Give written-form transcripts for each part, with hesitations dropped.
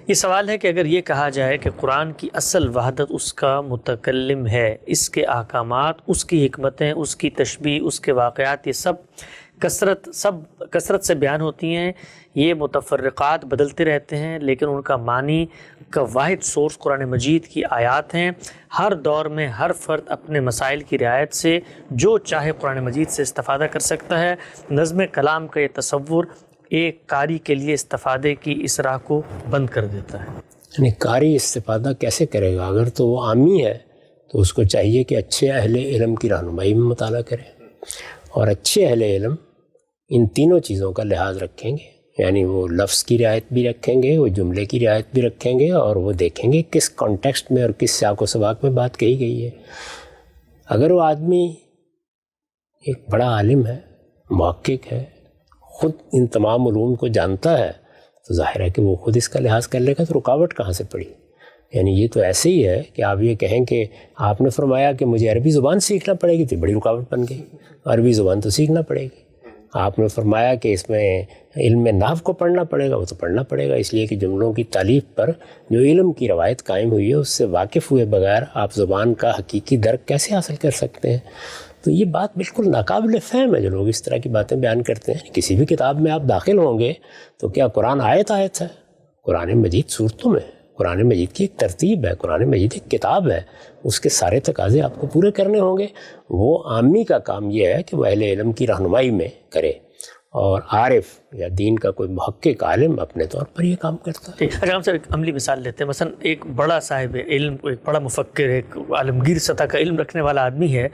یہ سوال ہے کہ اگر یہ کہا جائے کہ قرآن کی اصل وحدت اس کا متکلم ہے، اس کے احکامات، اس کی حکمتیں، اس کی تشبیہ، اس کے واقعات، یہ سب کثرت سے بیان ہوتی ہیں، یہ متفرقات بدلتے رہتے ہیں، لیکن ان کا معنی کا واحد سورس قرآن مجید کی آیات ہیں۔ ہر دور میں ہر فرد اپنے مسائل کی رعایت سے جو چاہے قرآن مجید سے استفادہ کر سکتا ہے۔ نظم کلام کا یہ تصور ایک قاری کے لیے استفادے کی اس راہ کو بند کر دیتا ہے۔ یعنی قاری استفادہ کیسے کرے گا؟ اگر تو وہ عامی ہے تو اس کو چاہیے کہ اچھے اہل علم کی رہنمائی میں مطالعہ کرے، اور اچھے اہل علم ان تینوں چیزوں کا لحاظ رکھیں گے، یعنی وہ لفظ کی رعایت بھی رکھیں گے، وہ جملے کی رعایت بھی رکھیں گے، اور وہ دیکھیں گے کس کانٹیکسٹ میں اور کس سیاق و سباق میں بات کہی گئی ہے۔ اگر وہ آدمی ایک بڑا عالم ہے، محقق ہے، خود ان تمام علوم کو جانتا ہے، تو ظاہر ہے کہ وہ خود اس کا لحاظ کر لے گا، تو رکاوٹ کہاں سے پڑی؟ یعنی یہ تو ایسے ہی ہے کہ آپ یہ کہیں کہ آپ نے فرمایا کہ مجھے عربی زبان سیکھنا پڑے گی، تو بڑی رکاوٹ بن گئی۔ عربی زبان تو سیکھنا پڑے گی۔ آپ نے فرمایا کہ اس میں علم نحو کو پڑھنا پڑے گا، وہ تو پڑھنا پڑے گا، اس لیے کہ جملوں کی تالیف پر جو علم کی روایت قائم ہوئی ہے اس سے واقف ہوئے بغیر آپ زبان کا حقیقی درک کیسے حاصل کر سکتے ہیں؟ تو یہ بات بالکل ناقابل فہم ہے جو لوگ اس طرح کی باتیں بیان کرتے ہیں۔ کسی بھی کتاب میں آپ داخل ہوں گے تو کیا قرآن آیت ہے؟ قرآن مجید صورتوں میں، قرآن مجید کی ایک ترتیب ہے، قرآن مجید ایک کتاب ہے، اس کے سارے تقاضے آپ کو پورے کرنے ہوں گے۔ وہ عامی کا کام یہ ہے کہ وہ اہل علم کی رہنمائی میں کرے، اور عارف یا دین کا کوئی محقق عالم اپنے طور پر یہ کام کرتا ہے۔ اچھا، ہم سے ایک عملی مثال لیتے ہیں۔ مثلا ایک بڑا صاحب علم، ایک بڑا مفکر، ایک عالمگیر سطح کا علم رکھنے والا آدمی ہے،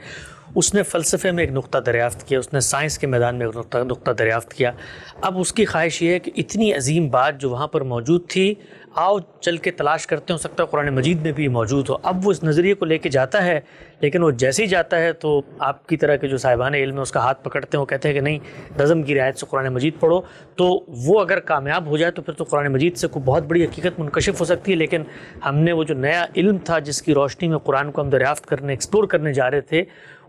اس نے فلسفے میں ایک نقطہ دریافت کیا، اس نے سائنس کے میدان میں ایک نقطہ دریافت کیا۔ اب اس کی خواہش یہ ہے کہ اتنی عظیم بات جو وہاں پر موجود تھی، آؤ چل کے تلاش کرتے، ہو سکتا ہے قرآن مجید میں بھی موجود ہو۔ اب وہ اس نظریے کو لے کے جاتا ہے، لیکن وہ جیسے ہی جاتا ہے تو آپ کی طرح کے جو صاحبان علم ہیں اس کا ہاتھ پکڑتے ہیں، وہ کہتے ہیں کہ نہیں، نظم کی رعایت سے قرآن مجید پڑھو۔ تو وہ اگر کامیاب ہو جائے تو پھر تو قرآن مجید سے کوئی بہت بڑی حقیقت منکشف ہو سکتی ہے، لیکن ہم نے وہ جو نیا علم تھا جس کی روشنی میں قرآن کو ہم دریافت کرنے، ایکسپلور کرنے جا رہے تھے،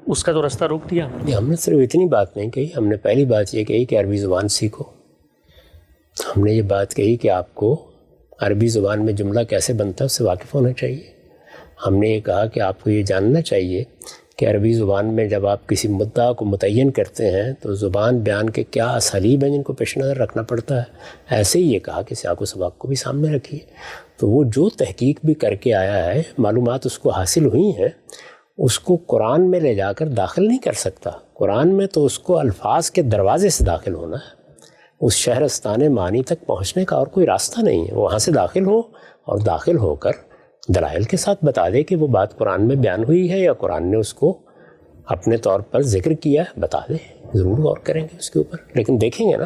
اس کا تو راستہ روک دیا۔ ہم نے صرف اتنی بات نہیں کہی، ہم نے پہلی بات یہ کہی کہ عربی زبان سیکھو۔ ہم نے یہ بات کہی کہ آپ کو عربی زبان میں جملہ کیسے بنتا ہے اس سے واقف ہونا چاہیے۔ ہم نے یہ کہا کہ آپ کو یہ جاننا چاہیے کہ عربی زبان میں جب آپ کسی مدعا کو متعین کرتے ہیں تو زبان بیان کے کیا اسالیب ہیں جن کو پیش نظر رکھنا پڑتا ہے۔ ایسے ہی یہ کہا کہ سیاق و سباق کو بھی سامنے رکھیے۔ تو وہ جو تحقیق بھی کر کے آیا ہے، معلومات اس کو حاصل ہوئی ہیں، اس کو قرآن میں لے جا کر داخل نہیں کر سکتا۔ قرآن میں تو اس کو الفاظ کے دروازے سے داخل ہونا ہے، اس شہرستان معانی تک پہنچنے کا اور کوئی راستہ نہیں ہے۔ وہاں سے داخل ہو، اور داخل ہو کر دلائل کے ساتھ بتا دے کہ وہ بات قرآن میں بیان ہوئی ہے یا قرآن نے اس کو اپنے طور پر ذکر کیا ہے، بتا دے، ضرور غور کریں گے اس کے اوپر۔ لیکن دیکھیں گے نا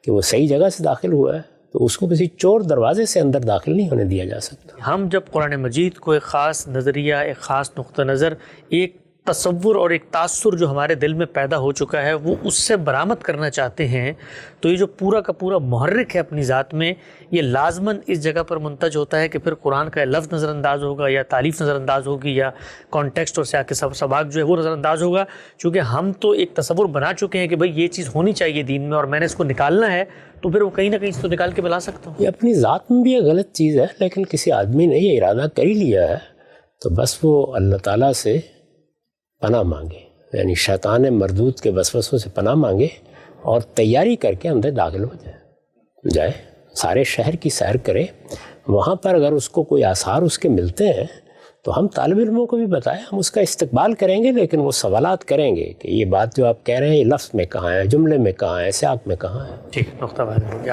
کہ وہ صحیح جگہ سے داخل ہوا ہے، تو اس کو کسی چور دروازے سے اندر داخل نہیں ہونے دیا جا سکتا۔ ہم جب قرآن مجید کو ایک خاص نظریہ، ایک خاص نقطہ نظر، ایک تصور اور ایک تاثر جو ہمارے دل میں پیدا ہو چکا ہے وہ اس سے برآمد کرنا چاہتے ہیں، تو یہ جو پورا کا پورا محرک ہے اپنی ذات میں، یہ لازماً اس جگہ پر منتج ہوتا ہے کہ پھر قرآن کا لفظ نظر انداز ہوگا، یا تالیف نظر انداز ہوگی، یا کانٹیکسٹ اور سیاق سباق جو ہے وہ نظر انداز ہوگا، چونکہ ہم تو ایک تصور بنا چکے ہیں کہ بھئی یہ چیز ہونی چاہیے دین میں، اور میں نے اس کو نکالنا ہے، تو پھر وہ کہیں نہ کہیں اس کو نکال کے بلا سکتا ہوں۔ یہ اپنی ذات میں بھی ایک غلط چیز ہے، لیکن کسی آدمی نے یہ ارادہ کر ہی لیا ہے تو بس وہ اللہ تعالیٰ سے پناہ مانگے، یعنی شیطان مردود کے وسوسوں سے پناہ مانگے، اور تیاری کر کے اندر داخل ہو جائے، سارے شہر کی سیر کرے۔ وہاں پر اگر اس کو کوئی آثار اس کے ملتے ہیں تو ہم طالب علموں کو بھی بتائیں، ہم اس کا استقبال کریں گے، لیکن وہ سوالات کریں گے کہ یہ بات جو آپ کہہ رہے ہیں یہ لفظ میں کہاں ہے، جملے میں کہاں ہے، سیاق میں کہاں ہے۔ ٹھیک، نقطہ بات ہے۔